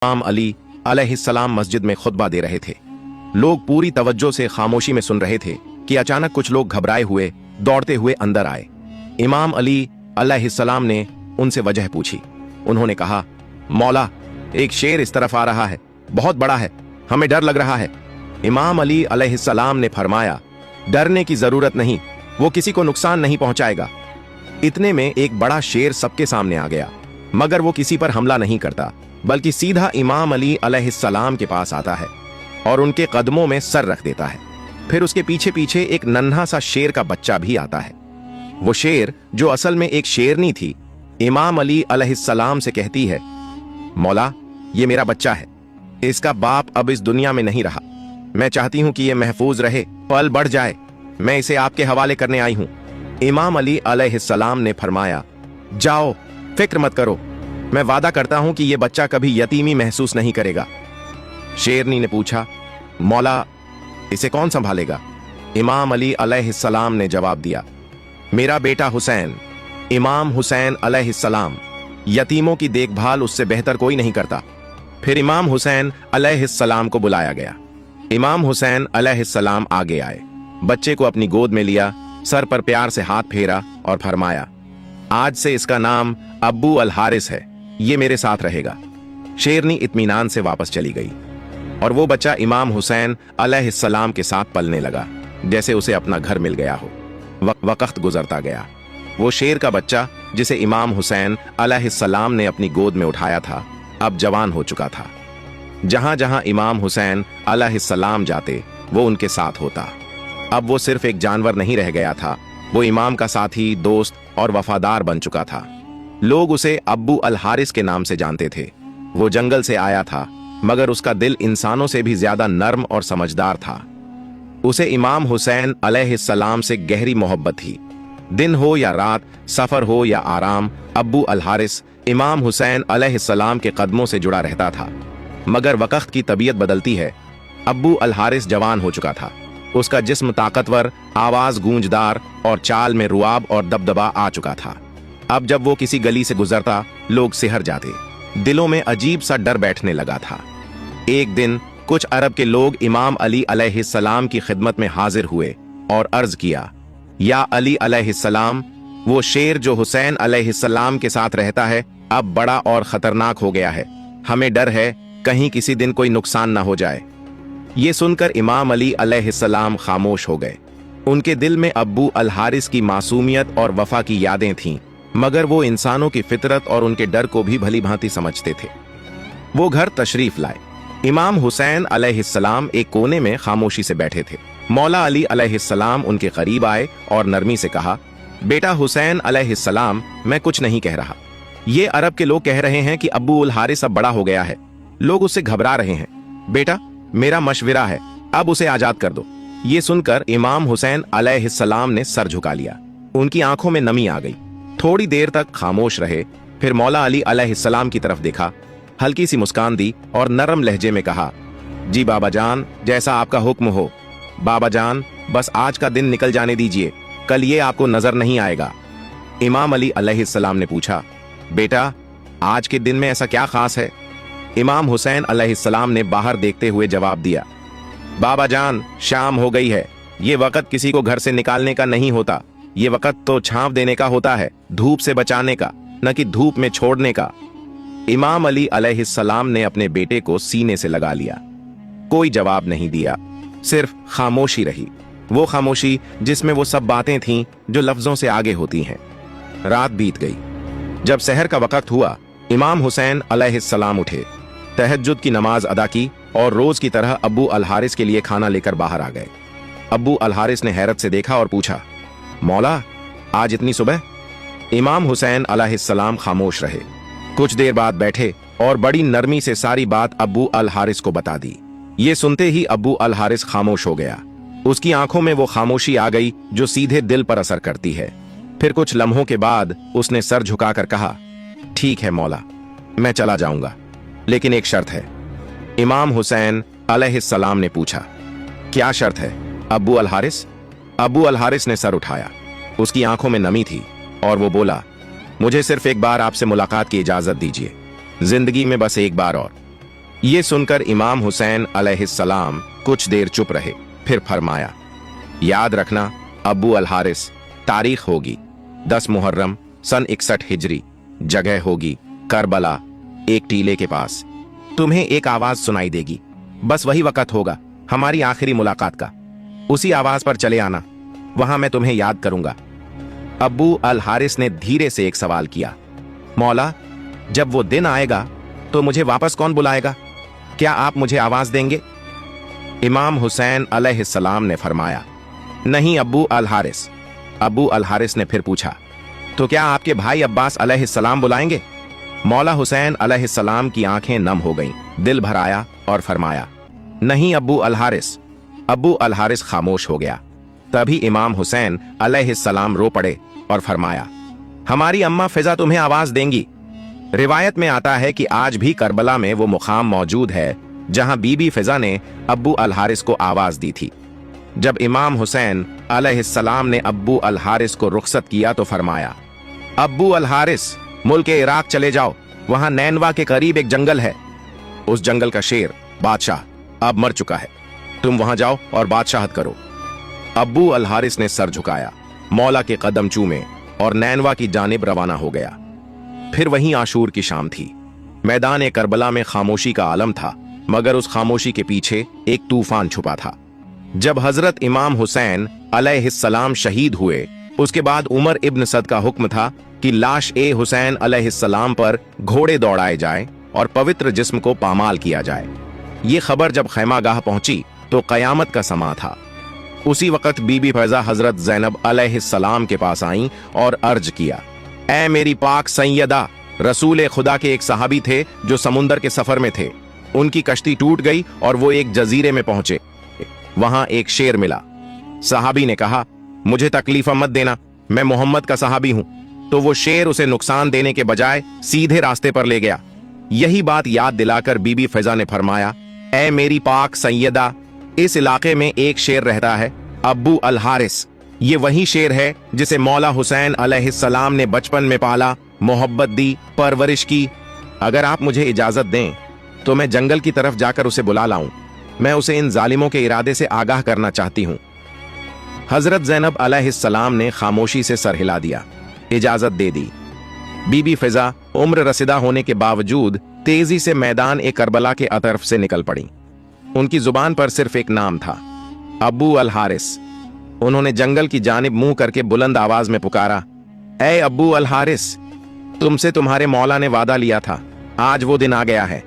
इमाम अली अलैहिस्सलाम मस्जिद में खुतबा दे रहे थे। लोग पूरी तवज्जो से खामोशी में सुन रहे थे कि अचानक कुछ लोग घबराए हुए दौड़ते हुए अंदर आए। इमाम अली अलैहिस्सलाम ने उनसे वजह पूछी। उन्होंने कहा, मौला, एक शेर इस तरफ आ रहा है, बहुत बड़ा है, हमें डर लग रहा है। इमाम अली अलैहिस्सलाम ने फरमाया, डरने की जरूरत नहीं, वो किसी को नुकसान नहीं पहुंचाएगा। इतने में एक बड़ा शेर सबके सामने आ गया, मगर वो किसी पर हमला नहीं करता, बल्कि सीधा इमाम अली अलैहिस्सलाम के पास आता है और उनके कदमों में सर रख देता है। फिर उसके पीछे पीछे एक नन्हा सा शेर का बच्चा भी आता है। वो शेर, जो असल में एक शेरनी थी, इमाम अली अलैहिस्सलाम से कहती है, मौला, ये मेरा बच्चा है, इसका बाप अब इस दुनिया में नहीं रहा, मैं चाहती हूं कि ये महफूज रहे, पल बढ़ जाए, मैं इसे आपके हवाले करने आई हूं। इमाम अली अलैहिस्सलाम ने फरमाया, जाओ, फिक्र मत करो, मैं वादा करता हूं कि यह बच्चा कभी यतीमी महसूस नहीं करेगा। शेरनी ने पूछा, मौला, इसे कौन संभालेगा? इमाम अली अलैहिस्सलाम ने जवाब दिया, मेरा बेटा हुसैन, इमाम हुसैन अलैहिस्सलाम, यतीमों की देखभाल उससे बेहतर कोई नहीं करता। फिर इमाम हुसैन अलैहिस्सलाम को बुलाया गया। इमाम हुसैन अलैहिस्सलाम आगे आए, बच्चे को अपनी गोद में लिया, सर पर प्यार से हाथ फेरा और फरमाया, आज से इसका नाम अब्बू अल हारिस है, ये मेरे साथ रहेगा। शेरनी इत्मीनान से वापस चली गई और वो बच्चा इमाम हुसैन अलैहिस्सलाम के साथ पलने लगा, जैसे उसे अपना घर मिल गया हो। वक्त गुजरता गया। वो शेर का बच्चा, जिसे इमाम हुसैन अलैहिस्सलाम ने अपनी गोद में उठाया था, अब जवान हो चुका था। जहां जहां इमाम हुसैन अलैहिस्सलाम जाते, वो उनके साथ होता। अब वो सिर्फ एक जानवर नहीं रह गया था, वो इमाम का साथी, दोस्त और वफादार बन चुका था। लोग उसे अब्बू अल हारिस के नाम से जानते थे। वो जंगल से आया था, मगर उसका दिल इंसानों से भी ज्यादा नर्म और समझदार था। उसे इमाम हुसैन अलैहिस्सलाम से गहरी मोहब्बत थी। दिन हो या रात, सफर हो या आराम, अब्बू अल हारिस इमाम हुसैन अलैहिस्सलाम के कदमों से जुड़ा रहता था। मगर वक्त की तबीयत बदलती है। अब्बू अल हारिस जवान हो चुका था। उसका जिस्म ताकतवर, आवाज गूंजदार और चाल में रुआब और दबदबा आ चुका था। अब जब वो किसी गली से गुजरता, लोग सिहर जाते, दिलों में अजीब सा डर बैठने लगा था। एक दिन कुछ अरब के लोग इमाम अली अलैहिस्सलाम की खिदमत में हाजिर हुए और अर्ज किया, या अली अलैहिस्सलाम, वो शेर जो हुसैन अलैहिस्सलाम के साथ रहता है, अब बड़ा और खतरनाक हो गया है, हमें डर है कहीं किसी दिन कोई नुकसान ना हो जाए। ये सुनकर इमाम अली अलैहिस्सलाम खामोश हो गए। उनके दिल में अब्बू अल हारिस की मासूमियत और वफा की यादें थीं, मगर वो इंसानों की फितरत और उनके डर को भी भली भांति समझते थे। वो घर तशरीफ लाए। इमाम हुसैन अलैहिस्सलाम एक कोने में खामोशी से बैठे थे। मौला अली अलैहिस्सलाम उनके करीब आए और नरमी से कहा, बेटा हुसैन अलैहिस्सलाम, मैं कुछ नहीं कह रहा। ये अरब के लोग कह रहे हैं कि अब्बू अल हारिस अब बड़ा हो गया है, लोग उससे घबरा रहे हैं। बेटा, मेरा मशविरा है, अब उसे आजाद कर दो। ये सुनकर इमाम हुसैन अलैहिस्सलाम ने सर झुका लिया। उनकी आंखों में नमी आ गई। थोड़ी देर तक खामोश रहे, फिर मौला अली अलैहिस्सलाम की तरफ देखा, हल्की सी मुस्कान दी और नरम लहजे में कहा, जी बाबा जान, जैसा आपका हुक्म हो। बाबा जान, बस आज का दिन निकल जाने दीजिए, कल ये आपको नजर नहीं आएगा। इमाम अली अलैहिस्सलाम ने पूछा, बेटा, आज के दिन में ऐसा क्या खास है? इमाम हुसैन अलैहिस्सलाम ने बाहर देखते हुए जवाब दिया, बाबा जान, शाम हो गई है, ये वक्त किसी को घर से निकालने का नहीं होता, ये वक्त तो छांव देने का होता है, धूप से बचाने का, न कि धूप में छोड़ने का। इमाम अली अलैहिस्सलाम ने अपने बेटे को सीने से लगा लिया। कोई जवाब नहीं दिया, सिर्फ खामोशी रही, वो खामोशी जिसमें वो सब बातें थीं जो लफ्जों से आगे होती हैं। रात बीत गई। जब सहर का वक्त हुआ, इमाम हुसैन अलैहिस्सलाम उठे, तहज्जुद की नमाज अदा की और रोज की तरह अब्बू अल हारिस के लिए खाना लेकर बाहर आ गए। अब्बू अल हारिस ने हैरत से देखा और पूछा, मौला, आज इतनी सुबह? इमाम हुसैन अलैहिस्सलाम खामोश रहे। कुछ देर बाद बैठे और बड़ी नरमी से सारी बात अब्बू अल हारिस को बता दी। ये सुनते ही अब्बू अल हारिस खामोश हो गया। उसकी आंखों में वो खामोशी आ गई जो सीधे दिल पर असर करती है। फिर कुछ लम्हों के बाद उसने सर झुकाकर कहा, ठीक है मौला, मैं चला जाऊंगा, लेकिन एक शर्त है। इमाम हुसैन अलैहिस्सलाम ने पूछा, क्या शर्त है अब्बू अल हारिस? अब्बू अल हारिस ने सर उठाया। उसकी आंखों में नमी थी और वो बोला, मुझे सिर्फ एक बार आपसे मुलाकात की इजाजत दीजिए, जिंदगी में बस एक बार और। ये सुनकर इमाम हुसैन अलैहिस्सलाम कुछ देर चुप रहे, फिर फरमाया, याद रखना अबू अल हारिस, तारीख होगी 10 मुहर्रम सन 61 हिजरी, जगह होगी करबला, एक टीले के पास। तुम्हें एक आवाज सुनाई देगी, बस वही वक्त होगा हमारी आखिरी मुलाकात का। उसी आवाज पर चले आना, वहां मैं तुम्हें याद करूंगा। अबू अल हारिस ने धीरे से एक सवाल किया, मौला, जब वो दिन आएगा तो मुझे वापस कौन बुलाएगा? क्या आप मुझे आवाज देंगे? इमाम हुसैन अलैहिस्सलाम ने फरमाया, नहीं अबू अल हारिस। अबू अल हारिस ने फिर पूछा, तो क्या आपके भाई अब्बास अलैहिस्सलाम बुलाएंगे? मौला हुसैन अलैहिस्सलाम की आंखें नम हो गईं, दिल भर आया और फरमाया, नहीं अबू अल हारिस। अबू अल हारिस खामोश हो गया। तभी इमाम हुसैन अलैहिस्सलाम रो पड़े और फरमाया, हमारी अम्मा फिजा तुम्हें आवाज देंगी। रिवायत में आता है कि आज भी करबला में वो मुकाम मौजूद है जहां बीबी फिजा ने अबू अल हारिस को आवाज दी थी। जब इमाम हुसैन अलैहिस्सलाम ने अबू अल हारिस को रुखसत किया तो फरमाया, अबू अल हारिस, मुल्क इराक चले जाओ, वहां नैनवा के करीब एक जंगल है। उस जंगल का शेर बादशाह अब मर चुका है, तुम वहां जाओ और बादशाहत करो। अबू अल हारिस ने सर झुकाया, मौला के कदम चूमे और नैनवा की जानिब रवाना हो गया। फिर वहीं आशूर की शाम थी। मैदान करबला में खामोशी का आलम था, मगर उस खामोशी के पीछे एक तूफान छुपा था। जब हजरत इमाम हुसैन अलैहिस्सलाम शहीद हुए, उसके बाद उमर इब्न सद का हुक्म था कि लाश ए हुसैन अलैहिस्सलाम पर घोड़े दौड़ाए जाए और पवित्र जिस्म को पामाल किया जाए। ये खबर जब खैमागाह पहुंची तो कयामत का समा था। उसी वक्त बीबी फैजा हजरत ज़ैनब अलैहिस्सलाम के पास आईं और अर्ज किया, ऐ मेरी पाक सैयदा, रसूल खुदा के एक सहाबी थे जो समुंदर के सफर में थे। उनकी कश्ती टूट गई और वो एक जजीरे में पहुंचे। वहां एक शेर मिला। सहाबी ने कहा, मुझे तकलीफा मत देना, मैं मोहम्मद का सहाबी हूं। तो वो शेर उसे नुकसान देने के बजाय सीधे रास्ते पर ले गया। यही बात याद दिलाकर बीबी फिजा ने फरमाया, ऐ मेरी पाक सैयदा, इस इलाके में एक शेर रहता है, अबू अल हारिस। ये वही शेर है जिसे मौला हुसैन अलैहिस्सलाम ने बचपन में पाला, मोहब्बत दी, परवरिश की। अगर आप मुझे इजाजत दें तो मैं जंगल की तरफ जाकर उसे बुला लाऊं। मैं उसे इन जालिमों के इरादे से आगाह करना चाहती हूं। हजरत ज़ैनब अलैहिस्सलाम ने खामोशी से सर हिला दिया, इजाजत दे दी। बीबी फिजा उम्र रसीदा होने के बावजूद तेजी से मैदान करबला के अतरफ से निकल पड़ी। उनकी जुबान पर सिर्फ एक नाम था, अबू अल हारिस। उन्होंने जंगल की जानिब मुंह करके बुलंद आवाज में पुकारा, ऐ अबू अल हारिस, तुमसे तुम्हारे मौला ने वादा लिया था, आज वो दिन आ गया है।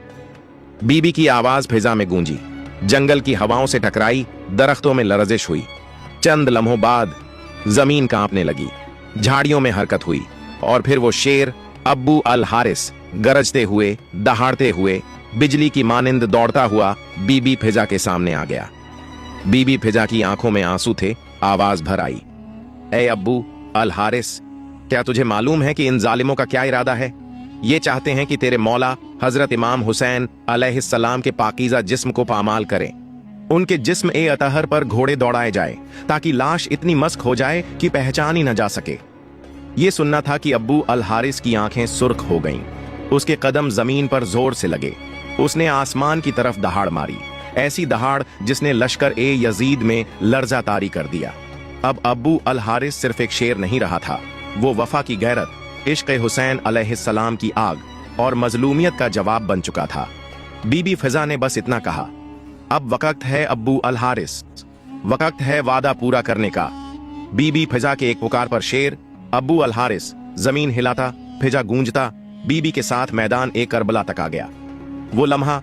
बीबी की आवाज फिजा में गूंजी, जंगल की हवाओं से टकराई, दरख्तों में लरजिश हुई। चंद लम्हों बाद जमीन कांपने लगी, झाड़ियों में हरकत हुई और फिर वो शेर अबू अल हारिस गरजते हुए, दहाड़ते हुए, बिजली की मानिंद दौड़ता हुआ बीबी फिजा के सामने आ गया। बीबी फिजा की आंखों में आंसू थे, आवाज भर आई, ऐ अबू अल हारिस, क्या तुझे मालूम है कि इन जालिमों का क्या इरादा है? ये चाहते हैं कि तेरे मौला हजरत इमाम हुसैन अलैहिस्सलाम के पाकीज़ा जिस्म को पामाल करें। उनके जिस्म अतहर पर घोड़े दौड़ाए जाए ताकि लाश इतनी मस्क हो जाए कि पहचान ही न जा सके। ये सुनना था कि अबू अल हारिस की आंखें सुर्ख हो गईं। उसके कदम जमीन पर जोर से लगे। उसने आसमान की तरफ दहाड़ मारी, ऐसी दहाड़ जिसने लश्कर यजीद में लर्जा तारी कर दिया। अब अबू अल हारिस सिर्फ एक शेर नहीं रहा था, वो वफा की गैरत, इश्क हुसैन अलैहिस्सलाम की आग और मजलूमियत का जवाब बन चुका था। बीबी फिजा ने बस इतना कहा, अब वक्त है अबू अल हारिस, वक्त है वादा पूरा करने का। बीबी फिजा के एक पुकार पर शेर अबू अल हारिस जमीन हिलाता, फिजा गूंजता, बीबी के साथ मैदान करबला तक आ गया। वो लम्हा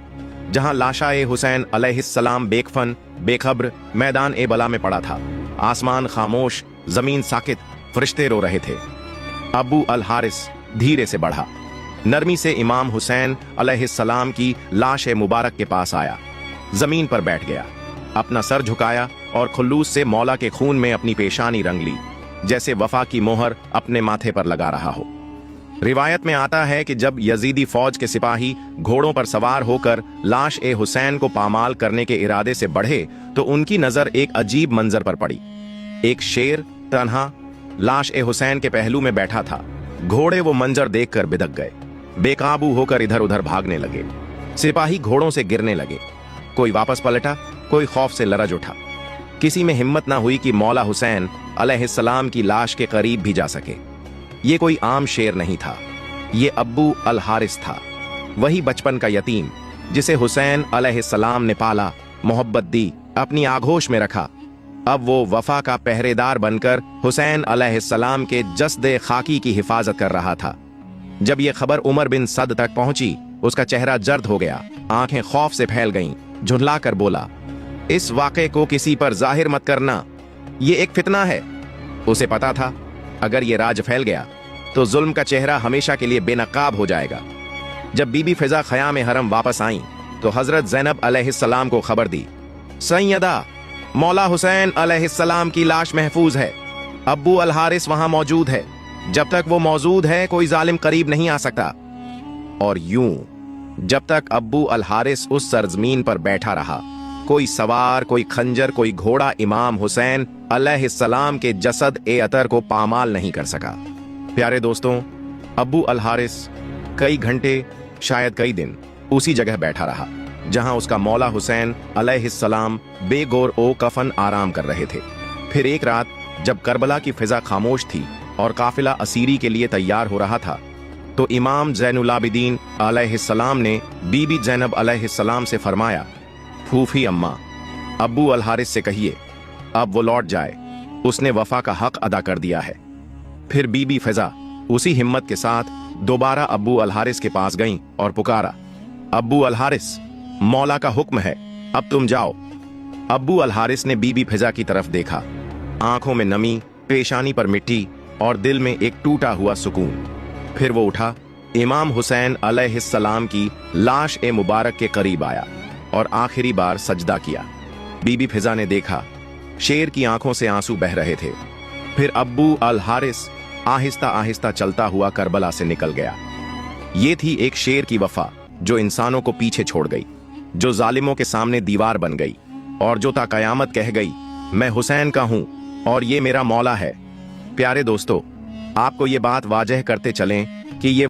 जहां लाशा हुसैन अलैहिस्सलाम बेकफन, बेखबर मैदान बला में पड़ा था। आसमान खामोश, जमीन साकित, फरिश्ते रो रहे थे। अबू अल हारिस धीरे से बढ़ा, नरमी से इमाम हुसैन अलैहिस्सलाम की लाश मुबारक के पास आया, जमीन पर बैठ गया, अपना सर झुकाया और खुल्लूस से मौला के खून में अपनी पेशानी रंग ली, जैसे वफा की मोहर अपने माथे पर लगा रहा हो। रिवायत में आता है कि जब यजीदी फौज के सिपाही घोड़ों पर सवार होकर लाश हुसैन को पामाल करने के इरादे से बढ़े तो उनकी नजर एक अजीब मंजर पर पड़ी। एक शेर तन्हा लाश हुसैन के पहलू में बैठा था। घोड़े वो मंजर देखकर बिदक गए, बेकाबू होकर इधर उधर भागने लगे। सिपाही घोड़ों से गिरने लगे। कोई वापस पलटा, कोई खौफ से लरज उठा। किसी में हिम्मत ना हुई कि मौला हुसैन अलैहिस्सलाम की लाश के करीब भी जा सके। ये कोई आम शेर नहीं था, ये अब्बू अल हारिस था, वही बचपन का यतीम जिसे हुसैन अलैहिस्सलाम ने पाला, मोहब्बत दी, अपनी आगोश में रखा। अब वो वफा का पहरेदार बनकर हुसैन अलैहिस्सलाम के जस्दे खाकी की हिफाजत कर रहा था। जब ये खबर उमर बिन सद तक पहुंची, उसका चेहरा जर्द हो गया, आंखें खौफ से फैल गईं, झुंझला कर बोला, इस वाक़े को किसी पर जाहिर मत करना, ये एक फितना है। उसे पता था अगर ये राज फैल गया तो जुल्म का चेहरा हमेशा के लिए बेनकाब हो जाएगा। जब बीबी फिजा ख़याम हरम वापस आईं तो हजरत ज़ैनब अलैहिस्सलाम को खबर दी, सैयदा, मौला हुसैन अलैहिस्सलाम की लाश महफूज है, अब्बू अल हारिस वहां मौजूद है, जब तक वो मौजूद है कोई जालिम करीब नहीं आ सकता। और यूं जब तक अब्बू अल हारिस उस सरजमीन पर बैठा रहा, कोई सवार, कोई खंजर, कोई घोड़ा इमाम हुसैन अलैहिस्सलाम के जसद ए अतर को पामाल नहीं कर सका। प्यारे दोस्तों, अब्बू अल हारिस कई घंटे, शायद कई दिन उसी जगह बैठा रहा जहां उसका मौला हुसैन अलैहिस्सलाम बेगौर ओ कफन आराम कर रहे थे। फिर एक रात जब करबला की फिजा खामोश थी और काफिला असीरी के लिए तैयार हो रहा था, तो इमाम ज़ैनुल आबिदीन अलैहिस्सलाम ने बीबी ज़ैनब अलैहिस्सलाम से फरमाया, फूफी अम्मा, अब्बू अल हारिस से कहिए अब वो लौट जाए, उसने वफा का हक अदा कर दिया है। फिर बीबी फिजा उसी हिम्मत के साथ दोबारा अब्बू अल हारिस के पास गईं और पुकारा, अब्बू अल हारिस, मौला का हुक्म है, अब तुम जाओ। अब्बू अल हारिस ने बीबी फिजा की तरफ देखा, आंखों में नमी, पेशानी पर मिट्टी और दिल में एक टूटा हुआ सुकून। फिर वो उठा, इमाम हुसैन अलैहिस्सलाम की लाश ए मुबारक के करीब आया और आखिरी बार सजदा किया। बीबी फिजा ने देखा, शेर की आंखों से आंसू बह रहे थे। फिर अब्बू अल हारिस आहिस्ता आहिस्ता चलता हुआ करबला से निकल गया। ये थी एक शेर की वफा जो इंसानों को पीछे छोड़ गई, जो जालिमों के सामने दीवार बन गई और जो ता कयामत कह गई, मैं हुसैन का हूं और ये मेरा मौला है। प्यारे दोस्तों, आपको ये बात वाजह करते चलें कि ये